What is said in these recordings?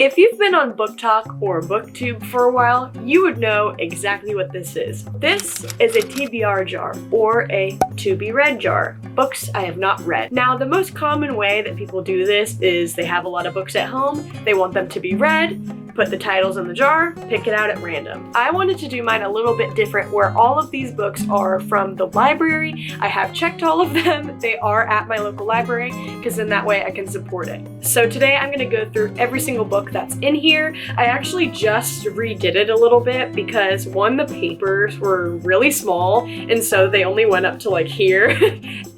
If you've been on Book Talk or BookTube for a while, you would know exactly what this is. This is a TBR jar, or a to be read jar. Books I have not read. Now, the most common way that people do this is they have a lot of books at home, they want them to be read, put the titles in the jar, pick it out at random. I wanted to do mine a little bit different, where all of these books are from the library. I have checked all of them. They are at my local library, because in that way I can support it. So today I'm gonna go through every single book that's in here. I actually just redid it a little bit because one, the papers were really small, and so they only went up to like here.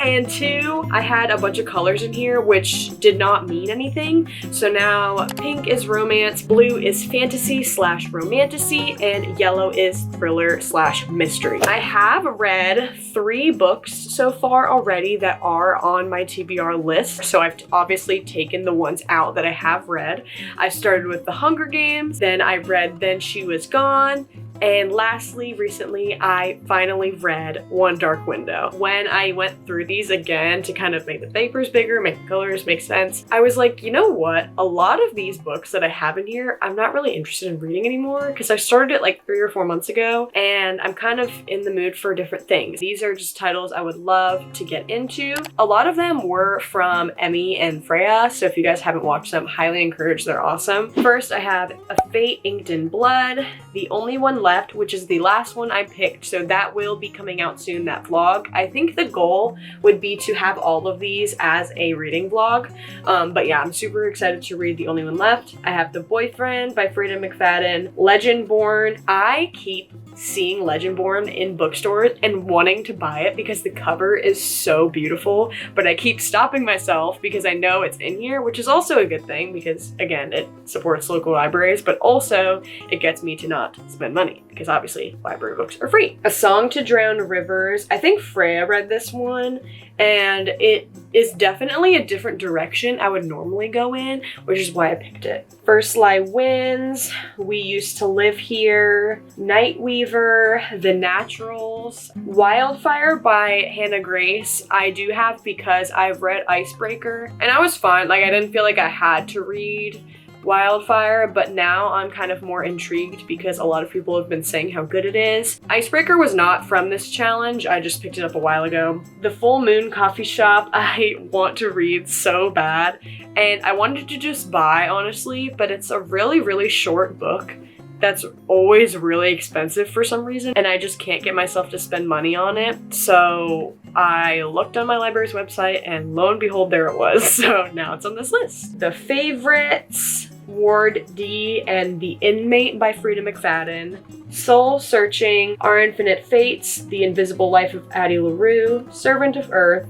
And two, I had a bunch of colors in here which did not mean anything. So now pink is romance, blue is fantasy / romantasy, and yellow is thriller / mystery. I have read 3 books so far already that are on my TBR list. So I've obviously taken the ones out that I have read. I started with The Hunger Games, then I read Then She Was Gone, and lastly, recently, I finally read One Dark Window. When I went through these again to kind of make the papers bigger, make the colors make sense, I was like, you know what? A lot of these books that I have in here, I'm not really interested in reading anymore, because I started it like 3 or 4 months ago, and I'm kind of in the mood for different things. These are just titles I would love to get into. A lot of them were from Emmy and Freya, so if you guys haven't watched them, highly encourage, they're awesome. First, I have A Fate Inked in Blood, the only one left, which is the last one I picked, so that will be coming out soon, that vlog. I think the goal would be to have all of these as a reading vlog, but yeah, I'm super excited to read The Only One Left. I have The Boyfriend by Freida McFadden, Legendborn. I keep seeing Legendborn in bookstores and wanting to buy it because the cover is so beautiful, but I keep stopping myself because I know it's in here, which is also a good thing because, again, it supports local libraries, but also it gets me to not spend money because obviously library books are free. A Song to Drown Rivers. I think Freya read this one, and it is definitely a different direction I would normally go in, which is why I picked it. First Lie Wins, We Used to Live Here, Night Weaver, The Naturals, Wildfire by Hannah Grace. I do have because I've read Icebreaker, and I was fine. Like, I didn't feel like I had to read Wildfire, but now I'm kind of more intrigued because a lot of people have been saying how good it is. Icebreaker was not from this challenge, I just picked it up a while ago. The Full Moon Coffee Shop, I want to read so bad, and I wanted to just buy, honestly, but it's a really, really short book that's always really expensive for some reason, and I just can't get myself to spend money on it. So I looked on my library's website, and lo and behold, there it was. So now it's on this list. The Favorites, Ward D and The Inmate by Freida McFadden, Soul Searching, Our Infinite Fates, The Invisible Life of Addie LaRue, Servant of Earth,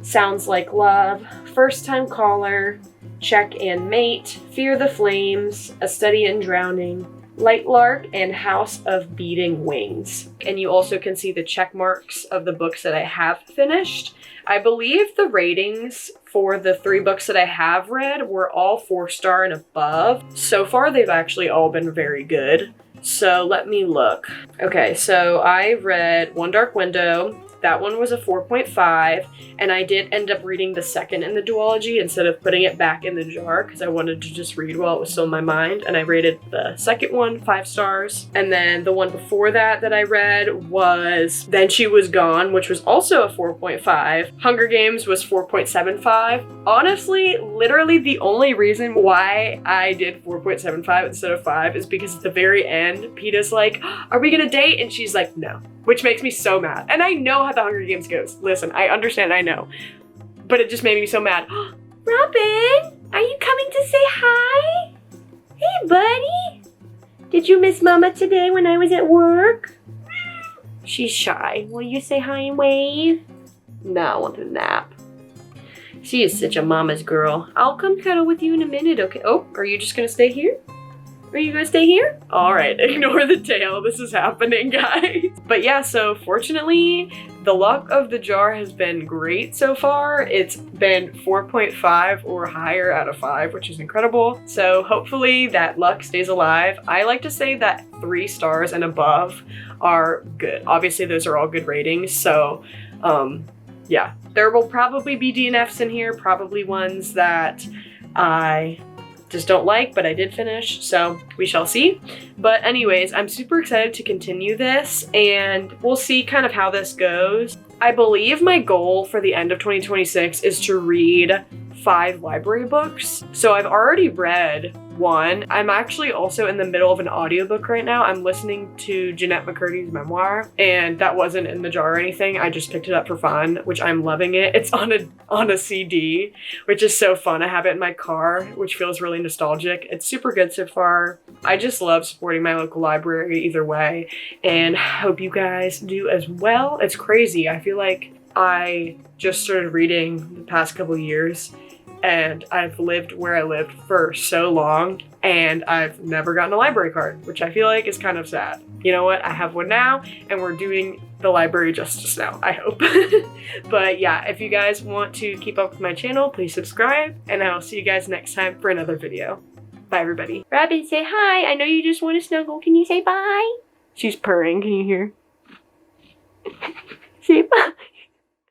Sounds Like Love, First Time Caller, Check and Mate, Fear the Flames, A Study in Drowning, Lightlark, and House of Beating Wings. And you also can see the check marks of the books that I have finished. I believe the ratings for the 3 books that I have read were all 4-star and above. So far, they've actually all been very good. So let me look. Okay, so I read One Dark Window. That one was a 4.5, and I did end up reading the second in the duology instead of putting it back in the jar because I wanted to just read while it was still in my mind, and I rated the second one 5 stars. And then the one before that I read was Then She Was Gone, which was also a 4.5. Hunger Games was 4.75. Honestly, literally the only reason why I did 4.75 instead of 5 is because at the very end, Peeta's like, are we gonna date? And she's like, no. Which makes me so mad. And I know how the Hunger Games goes. Listen, I understand, I know. But it just made me so mad. Robin, are you coming to say hi? Hey, buddy. Did you miss Mama today when I was at work? She's shy. Will you say hi and wave? No, I want to nap. She is such a mama's girl. I'll come cuddle with you in a minute, okay? Oh, are you just gonna stay here? Are you gonna stay here? All right, ignore the tail. This is happening, guys. But yeah, so fortunately, the luck of the jar has been great so far. It's been 4.5 or higher out of 5, which is incredible. So hopefully that luck stays alive. I like to say that 3 stars and above are good. Obviously, those are all good ratings. So yeah, there will probably be DNFs in here, probably ones that I just don't like, but I did finish, so we shall see. But anyways, I'm super excited to continue this, and we'll see kind of how this goes. I believe my goal for the end of 2026 is to read 5 library books. So I've already read 1. I'm actually also in the middle of an audiobook right now. I'm listening to Jeanette McCurdy's memoir, and that wasn't in the jar or anything. I just picked it up for fun, which I'm loving it. It's on a CD, which is so fun. I have it in my car, which feels really nostalgic. It's super good so far. I just love supporting my local library either way, and hope you guys do as well. It's crazy. I feel like I just started reading the past couple years, and I've lived where I lived for so long, and I've never gotten a library card, which I feel like is kind of sad. You know what? I have one now, and we're doing the library justice now, I hope. But yeah, if you guys want to keep up with my channel, please subscribe, and I'll see you guys next time for another video. Bye, everybody. Rabbit, say hi. I know you just want to snuggle. Can you say bye? She's purring. Can you hear?